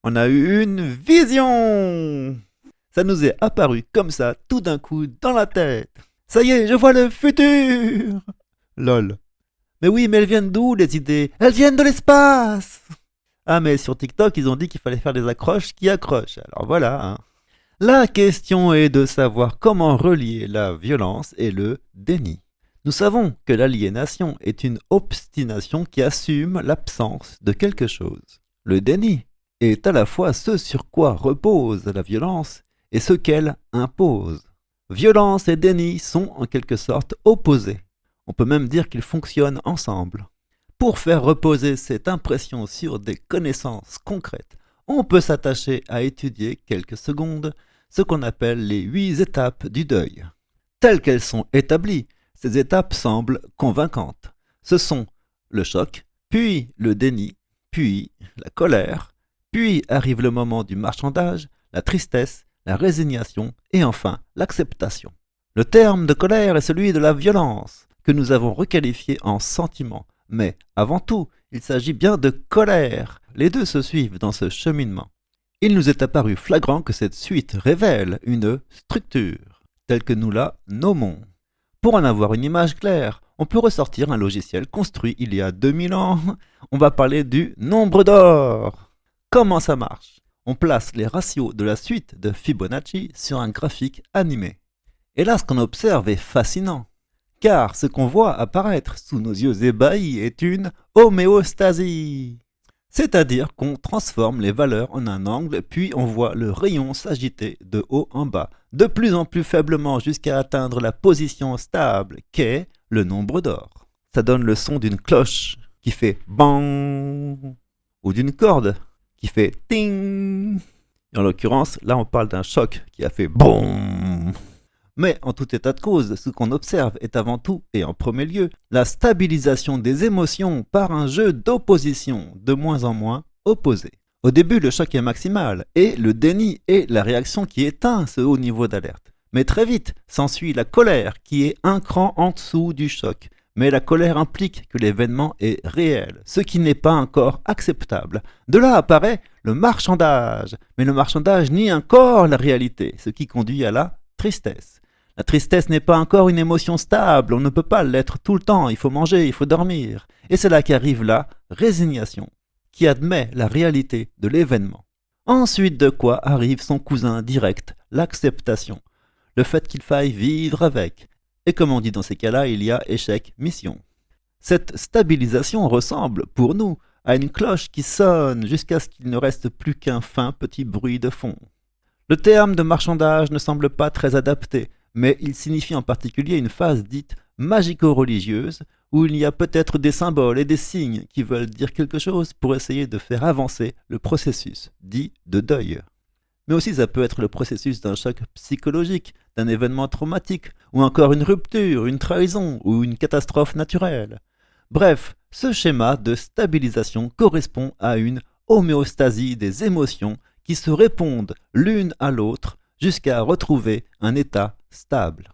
On a eu une vision! Ça nous est apparu comme ça, tout d'un coup, dans la tête. Ça y est, je vois le futur! Lol. Mais oui, mais elles viennent d'où les idées? Elles viennent de l'espace! Ah, mais sur TikTok, ils ont dit qu'il fallait faire des accroches qui accrochent. Alors voilà, hein. La question est de savoir comment relier la violence et le déni. Nous savons que l'aliénation est une obstination qui assume l'absence de quelque chose. Le déni est à la fois ce sur quoi repose la violence et ce qu'elle impose. Violence et déni sont en quelque sorte opposés. On peut même dire qu'ils fonctionnent ensemble. Pour faire reposer cette impression sur des connaissances concrètes, on peut s'attacher à étudier quelques secondes ce qu'on appelle les 8 étapes du deuil. Telles qu'elles sont établies, ces étapes semblent convaincantes. Ce sont le choc, puis le déni, puis la colère, puis arrive le moment du marchandage, la tristesse, la résignation et enfin l'acceptation. Le terme de colère est celui de la violence, que nous avons requalifié en sentiment. Mais avant tout, il s'agit bien de colère. Les deux se suivent dans ce cheminement. Il nous est apparu flagrant que cette suite révèle une structure, telle que nous la nommons. Pour en avoir une image claire, on peut ressortir un logiciel construit il y a 2000 ans. On va parler du nombre d'or. Comment ça marche? On place les ratios de la suite de Fibonacci sur un graphique animé. Et là, ce qu'on observe est fascinant. Car ce qu'on voit apparaître sous nos yeux ébahis est une homéostasie. C'est-à-dire qu'on transforme les valeurs en un angle, puis on voit le rayon s'agiter de haut en bas, de plus en plus faiblement jusqu'à atteindre la position stable, qu'est le nombre d'or. Ça donne le son d'une cloche qui fait bang, ou d'une corde qui fait ting. Et en l'occurrence, là on parle d'un choc qui a fait boum. Mais en tout état de cause, ce qu'on observe est avant tout et en premier lieu la stabilisation des émotions par un jeu d'opposition de moins en moins opposé. Au début, le choc est maximal et le déni est la réaction qui éteint ce haut niveau d'alerte. Mais très vite s'ensuit la colère qui est un cran en dessous du choc. Mais la colère implique que l'événement est réel, ce qui n'est pas encore acceptable. De là apparaît le marchandage. Mais le marchandage nie encore la réalité, ce qui conduit à la tristesse. La tristesse n'est pas encore une émotion stable, on ne peut pas l'être tout le temps, il faut manger, il faut dormir. Et c'est là qu'arrive la résignation, qui admet la réalité de l'événement. Ensuite de quoi arrive son cousin direct, l'acceptation, le fait qu'il faille vivre avec. Et comme on dit dans ces cas-là, il y a échec-mission. Cette stabilisation ressemble, pour nous, à une cloche qui sonne jusqu'à ce qu'il ne reste plus qu'un fin petit bruit de fond. Le terme de marchandage ne semble pas très adapté, mais il signifie en particulier une phase dite magico-religieuse, où il y a peut-être des symboles et des signes qui veulent dire quelque chose pour essayer de faire avancer le processus, dit de deuil. Mais aussi ça peut être le processus d'un choc psychologique, d'un événement traumatique, ou encore une rupture, une trahison ou une catastrophe naturelle. Bref, ce schéma de stabilisation correspond à une homéostasie des émotions qui se répondent l'une à l'autre jusqu'à retrouver un état stable.